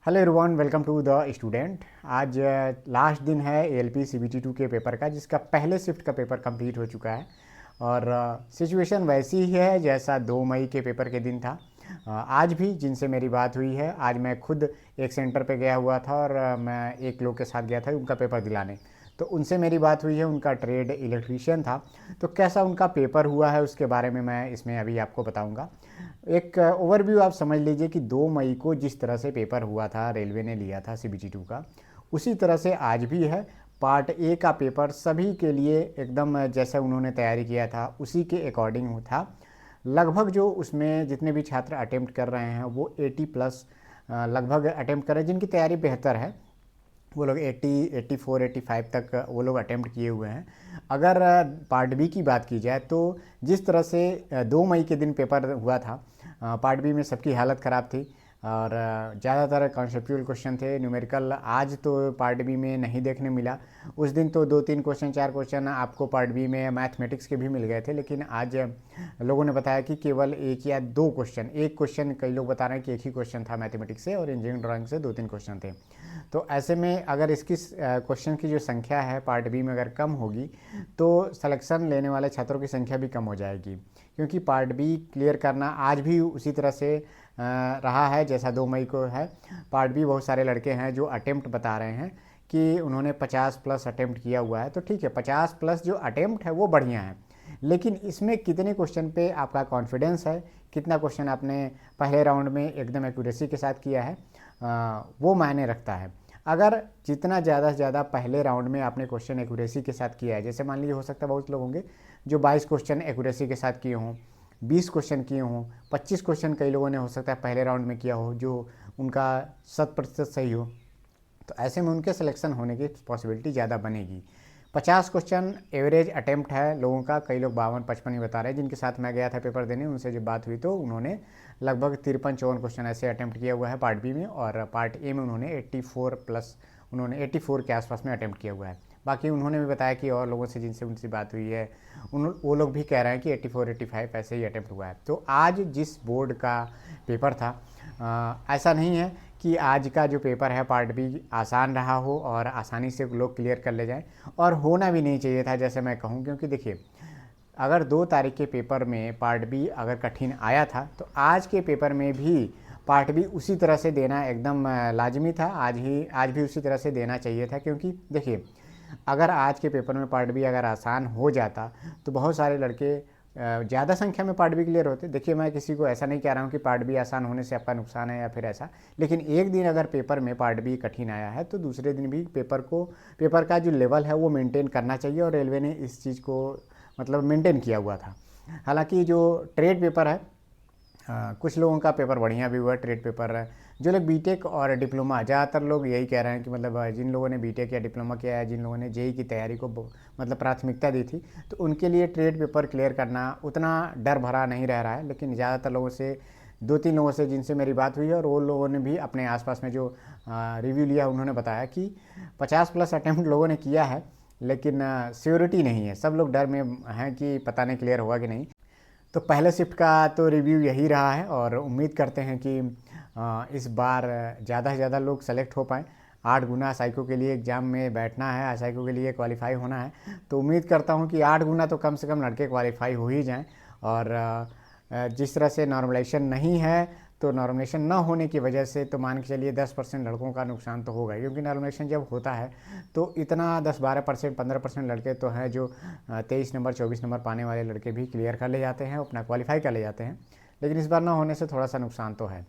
Hello everyone, welcome to the student. आज last दिन है एएलपी सीबीटी 2 के पेपर का, जिसका पहले शिफ्ट का पेपर कंप्लीट हो चुका है। और सिचुएशन वैसी ही है जैसा 2 मई के पेपर के दिन था। आज भी जिनसे मेरी बात हुई है, आज मैं खुद एक सेंटर पे गया हुआ था और मैं एक लोग के साथ गया था उनका पेपर दिलाने। तो उनसे मेरी बात हुई है, उनका ट्रेड इलेक्ट्रीशियन था। तो कैसा उनका पेपर हुआ है उसके बारे में मैं इसमें अभी आपको बताऊंगा। एक ओवरव्यू आप समझ लीजिए कि 2 मई को जिस तरह से पेपर हुआ था, रेलवे ने लिया था सीबीटी 2 का, उसी तरह से आज भी है। पार्ट ए का पेपर सभी के लिए एकदम जैसा उन्होंने तैयारी किया था उसी के अकॉर्डिंग था। लगभग जो उसमें जितने भी छात्र अटेम्प्ट कर रहे हैं वो 80 प्लस लगभग अटेम्प्ट कर रहे हैं। जिनकी तैयारी बेहतर है वो लोग 80, 84, 85 तक वो लोग अटेम्प्ट किए हुए हैं। अगर पार्ट बी की बात की जाए तो जिस तरह से 2 मई के दिन पेपर हुआ था, पार्ट बी में सबकी हालत ख़राब थी और ज़्यादातर कॉन्सेप्चुअल क्वेश्चन थे। न्यूमेरिकल आज तो पार्ट बी में नहीं देखने मिला। उस दिन तो 2-3 क्वेश्चन, 4 क्वेश्चन आपको पार्ट बी में मैथमेटिक्स के भी मिल गए थे, लेकिन आज लोगों ने बताया कि केवल 1 या 2 क्वेश्चन, एक क्वेश्चन, कई लोग बता रहे हैं कि एक ही क्वेश्चन था मैथमेटिक्स से, और इंजीनियरिंग ड्राइंग से 2-3 क्वेश्चन थे। तो ऐसे में अगर इसकी क्वेश्चन की जो संख्या है पार्ट बी में अगर कम होगी तो सिलेक्शन लेने वाले छात्रों की संख्या भी कम हो जाएगी, क्योंकि पार्ट बी क्लियर करना आज भी उसी तरह से रहा है जैसा 2 मई को है। पार्ट बी बहुत सारे लड़के हैं जो अटेम्प्ट बता रहे हैं कि उन्होंने 50 प्लस अटेम्प्ट किया हुआ है। तो ठीक है, 50 प्लस जो अटेम्प्ट है वो बढ़िया है, लेकिन इसमें कितने क्वेश्चन पे आपका कॉन्फिडेंस है, कितना क्वेश्चन आपने पहले राउंड में एकदम एक्यूरेसी के साथ किया है, वो मायने रखता है। अगर जितना ज़्यादा से ज़्यादा पहले राउंड में आपने क्वेश्चन एक्यूरेसी के साथ किया है, जैसे मान लीजिए हो सकता है बहुत लोग होंगे जो 22 क्वेश्चन एक्यूरेसी के साथ किए हों, 20 क्वेश्चन किए हों, 25 क्वेश्चन कई लोगों ने हो सकता है पहले राउंड में किया हो जो उनका 100% सही हो। तो ऐसे में उनके सिलेक्शन होने की पॉसिबिलिटी ज़्यादा बनेगी। 50 क्वेश्चन एवरेज अटेम्प्ट है लोगों का, कई लोग 52-55 ही बता रहे हैं। जिनके साथ मैं गया था पेपर देने, उनसे जब बात हुई तो उन्होंने लगभग 53-54 क्वेश्चन ऐसे अटेम्प्ट किया हुआ है पार्ट बी में, और पार्ट ए में उन्होंने 84 प्लस, उन्होंने 84 के आसपास में अटेम्प्ट किया हुआ है। बाकी उन्होंने भी बताया कि और लोगों से जिनसे उनसे बात हुई है वो लोग भी कह रहे हैं कि 84-85 ऐसे ही अटेम्प्ट हुआ है। तो आज जिस बोर्ड का पेपर था, ऐसा नहीं है कि आज का जो पेपर है पार्ट बी आसान रहा हो और आसानी से लोग क्लियर कर ले जाएं, और होना भी नहीं चाहिए था जैसे मैं कहूं। क्योंकि देखिए, अगर 2 तारीख के पेपर में पार्ट बी अगर कठिन आया था तो आज के पेपर में भी पार्ट बी उसी तरह से देना एकदम लाजमी था। आज भी उसी तरह से देना चाहिए था, क्योंकि देखिए, अगर आज के पेपर में पार्ट बी अगर आसान हो जाता तो बहुत सारे लड़के ज़्यादा संख्या में पार्ट बी क्लियर होते। देखिए, मैं किसी को ऐसा नहीं कह रहा हूँ कि पार्ट बी आसान होने से आपका नुकसान है या फिर ऐसा, लेकिन एक दिन अगर पेपर में पार्ट बी कठिन आया है तो दूसरे दिन भी पेपर का जो लेवल है वो मेंटेन करना चाहिए, और रेलवे ने इस चीज़ को मतलब मेंटेन किया हुआ था। हालांकि जो ट्रेड पेपर है, कुछ लोगों का पेपर बढ़िया भी हुआ ट्रेड पेपर है। जो लोग बीटेक और डिप्लोमा, ज़्यादातर लोग यही कह रहे हैं कि मतलब जिन लोगों ने बीटेक या डिप्लोमा किया है, जिन लोगों ने जेई की तैयारी को मतलब प्राथमिकता दी थी, तो उनके लिए ट्रेड पेपर क्लियर करना उतना डर भरा नहीं रह रहा है। लेकिन ज़्यादातर लोगों से, 2-3 लोगों से जिनसे मेरी बात हुई है, और वो लोगों ने भी अपने आसपास में जो रिव्यू लिया उन्होंने बताया कि 50 प्लस अटैम्प्ट लोगों ने किया है, लेकिन श्योरिटी नहीं है। सब लोग डर में हैं कि पता नहीं क्लियर होगा कि नहीं। तो पहले शिफ्ट का तो रिव्यू यही रहा है, और उम्मीद करते हैं कि इस बार ज़्यादा से ज़्यादा लोग सेलेक्ट हो पाएँ। 8 गुना साइको के लिए एग्ज़ाम में बैठना है, साइको के लिए क्वालिफाई होना है, तो उम्मीद करता हूँ कि 8 गुना तो कम से कम लड़के क्वालिफाई हो ही जाएँ। और जिस तरह से नॉर्मलाइजेशन नहीं है, तो नॉर्मलाइजेशन ना होने की वजह से तो मान के चलिए 10% लड़कों का नुकसान तो होगा, क्योंकि नॉर्मलाइजेशन जब होता है तो इतना 10-12%, 15% लड़के तो हैं जो 23 नंबर, 24 नंबर पाने वाले लड़के भी क्लियर कर ले जाते हैं, अपना क्वालिफाई कर ले जाते हैं। लेकिन इस बार ना होने से थोड़ा सा नुकसान तो है।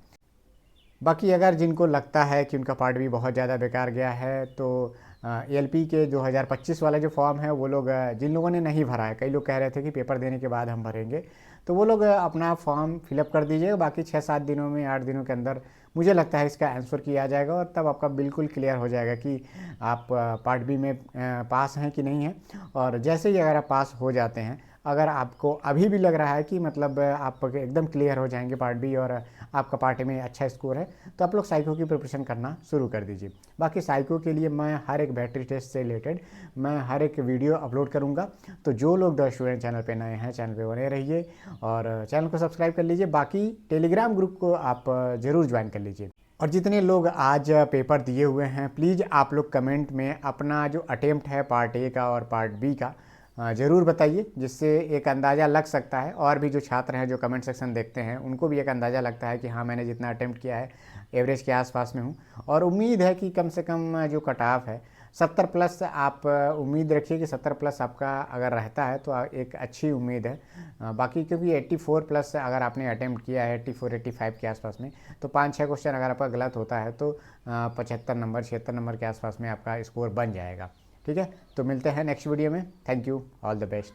बाकी अगर जिनको लगता है कि उनका पार्ट भी बहुत ज़्यादा बेकार गया है, तो एलपी के 2025 वाला जो फॉर्म है वो लोग, जिन लोगों ने नहीं भरा है, कई लोग कह रहे थे कि पेपर देने के बाद हम भरेंगे, तो वो लोग अपना फॉर्म फिलअप कर दीजिएगा। बाकी 6-7 दिनों में, 8 दिनों के अंदर मुझे लगता है इसका आंसर किया जाएगा, और तब आपका बिल्कुल क्लियर हो जाएगा कि आप पार्ट बी में पास हैं कि नहीं हैं। और जैसे ही अगर आप पास हो जाते हैं, अगर आपको अभी भी लग रहा है कि मतलब आप एकदम क्लियर हो जाएंगे पार्ट बी और आपका पार्ट में अच्छा स्कोर है, तो आप लोग साइको की प्रिपरेशन करना शुरू कर दीजिए। बाकी साइको के लिए मैं हर एक बैटरी टेस्ट से रिलेटेड मैं हर एक वीडियो अपलोड करूंगा। तो जो लोग द स्टूडेंट चैनल पे नए हैं, चैनल पे बने रहिए और चैनल को सब्सक्राइब कर लीजिए। बाकी टेलीग्राम ग्रुप को आप ज़रूर ज्वाइन कर लीजिए। और जितने लोग आज पेपर दिए हुए हैं, प्लीज़ आप लोग कमेंट में अपना जो अटेम्प्ट है पार्ट ए का और पार्ट बी का ज़रूर बताइए, जिससे एक अंदाज़ा लग सकता है। और भी जो छात्र हैं जो कमेंट सेक्शन देखते हैं, उनको भी एक अंदाज़ा लगता है कि हाँ, मैंने जितना अटेम्प्ट किया है एवरेज के आसपास में हूँ। और उम्मीद है कि कम से कम जो कट ऑफ है 70 प्लस, आप उम्मीद रखिए कि 70 प्लस आपका अगर रहता है तो एक अच्छी उम्मीद है। बाकी क्योंकि 84 प्लस अगर आपने अटेम्प्ट किया है 84 85 के आसपास में, तो 5-6 क्वेश्चन अगर आपका गलत होता है तो 75 नंबर 76 नंबर के आसपास में आपका स्कोर बन जाएगा। ठीक है, तो मिलते हैं नेक्स्ट वीडियो में। Thank you, all the best.